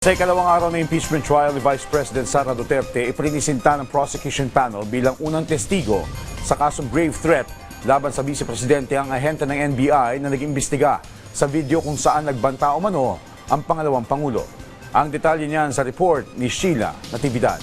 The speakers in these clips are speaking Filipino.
Sa ikalawang araw ng impeachment trial ni Vice President Sara Duterte, iprinisinta ng prosecution panel bilang unang testigo sa kasong grave threat laban sa Vice Presidente ang ahente ng NBI na nag-imbestiga sa video kung saan nagbanta umano ang pangalawang Pangulo. Ang detalye niyan sa report ni Sheila Natividad.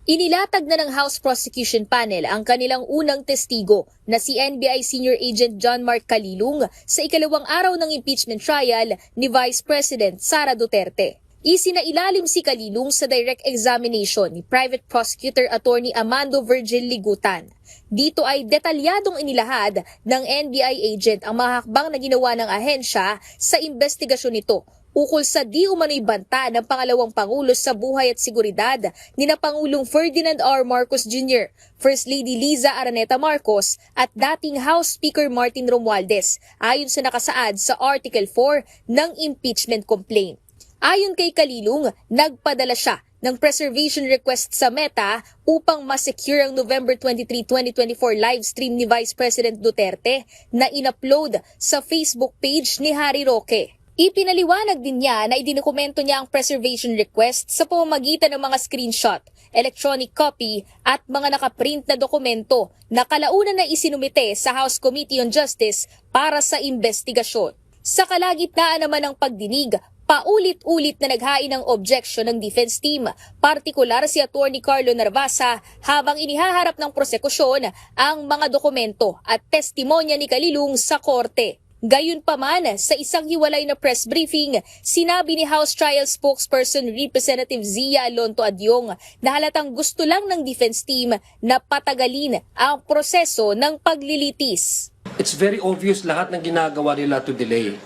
Inilatag na ng House Prosecution Panel ang kanilang unang testigo na si NBI Senior Agent John Mark Calilung sa ikalawang araw ng impeachment trial ni Vice President Sara Duterte. Isinailalim si Calilung sa direct examination ni Private Prosecutor Attorney Amando Virgil Ligutan. Dito ay detalyadong inilahad ng NBI agent ang mga hakbang na ginawa ng ahensya sa investigasyon nito ukol sa di umano'y banta ng pangalawang Pangulo sa buhay at seguridad ni na Pangulong Ferdinand R. Marcos Jr., First Lady Liza Araneta Marcos at dating House Speaker Martin Romualdez ayon sa nakasaad sa Article 4 ng impeachment complaint. Ayon kay Calilung, nagpadala siya ng preservation request sa Meta upang ma-secure ang November 23, 2024 live stream ni Vice President Duterte na in-upload sa Facebook page ni Harry Roque. Ipinaliwanag din niya na idinokumento niya ang preservation request sa pamamagitan ng mga screenshot, electronic copy at mga nakaprint na dokumento na kalaunan na isinumite sa House Committee on Justice para sa investigasyon. Sa kalagitnaan naman ng pagdinig, paulit-ulit na naghain ng objection ng defense team, partikular si Attorney Carlo Narvasa habang inihaharap ng prosekusyon ang mga dokumento at testimonya ni Calilung sa korte. Gayunpaman, sa isang hiwalay na press briefing, sinabi ni House Trial Spokesperson Representative Zia Alonto Adyong na halatang gusto lang ng defense team na patagalin ang proseso ng paglilitis. It's very obvious lahat ng ginagawa nila to delay.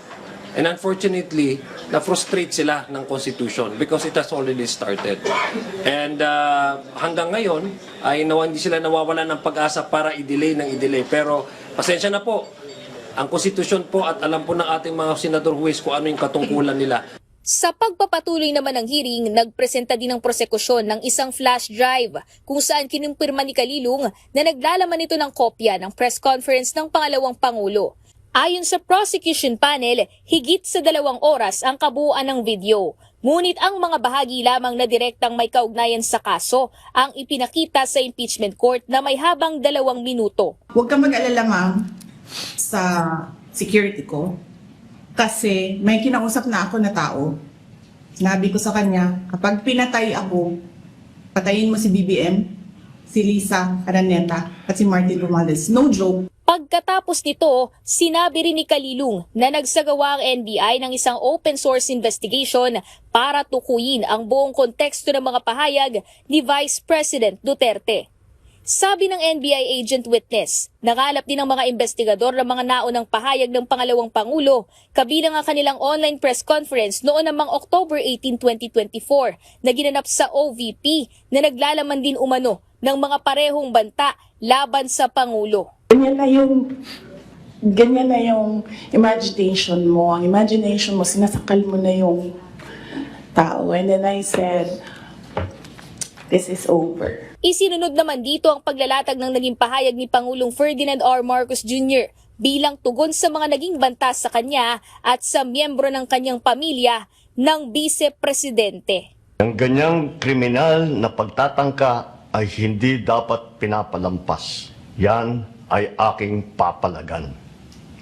And unfortunately, na-frustrate sila ng Constitution because it has already started. And hanggang ngayon, ay hindi sila nawawalan ng pag-asa para i-delay. Pero pasensya na po. Ang konstitusyon po at alam po ng ating mga senador huwes kung ano yung katungkulan nila. Sa pagpapatuloy naman ng hearing, nagpresenta din ng prosekusyon ng isang flash drive kung saan kinumpirma ni Calilung na naglalaman ito ng kopya ng press conference ng pangalawang Pangulo. Ayon sa prosecution panel, higit sa 2 oras ang kabuuan ng video. Ngunit ang mga bahagi lamang na direktang may kaugnayan sa kaso ang ipinakita sa impeachment court na may habang 2 minuto. Huwag kang mag-alala, ma'am, sa security ko kasi may kinausap na ako na tao. Sinabi ko sa kanya, kapag pinatay ako, patayin mo si BBM, si Liza Araneta at si Martin Romualdez. No joke. Pagkatapos nito, sinabi rin ni Calilung na nagsagawa ang NBI ng isang open source investigation para tukuyin ang buong konteksto ng mga pahayag ni Vice President Duterte. Sabi ng NBI agent witness, nakalap din ng mga investigador ng mga naunang pahayag ng pangalawang Pangulo, kabilang ang kanilang online press conference noon namang October 18, 2024 na ginanap sa OVP na naglalaman din umano ng mga parehong banta laban sa Pangulo. Ganyan na yung imagination mo. Ang imagination mo, sinasakal mo na yung tao. And then I said, this is over. Isinunod naman dito ang paglalatag ng naging pahayag ni Pangulong Ferdinand R. Marcos Jr. bilang tugon sa mga naging banta sa kanya at sa miyembro ng kanyang pamilya ng Vice-Presidente. Ang ganyang kriminal na pagtatangka ay hindi dapat pinapalampas. Yan ay aking papalagan.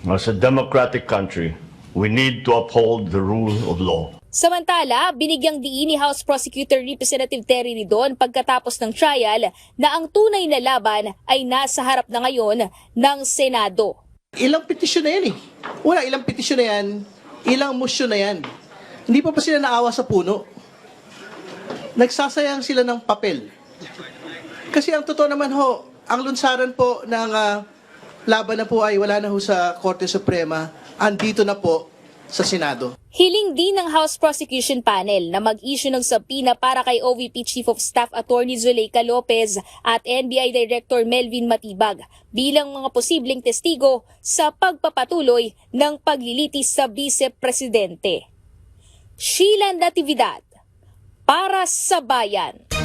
As a democratic country, we need to uphold the rule of law. Samantala, binigyang diin ni House Prosecutor Representative Terry Ridon pagkatapos ng trial na ang tunay na laban ay nasa harap na ngayon ng Senado. Ilang petisyon na yan eh. Wala, ilang petisyon na yan, ilang motion na yan. Hindi pa sila naawa sa puno. Nagsasayang sila ng papel. Kasi ang totoo naman ho, ang lunsaran po ng laban na po ay wala na ho sa Korte Suprema, andito na po sa Senado. Hiling din ng House Prosecution Panel na mag-issue ng subpoena para kay OVP Chief of Staff Attorney Zuleika Lopez at NBI Director Melvin Matibag bilang mga posibleng testigo sa pagpapatuloy ng paglilitis sa Vice-Presidente. Sheila Natividad para sa Bayan.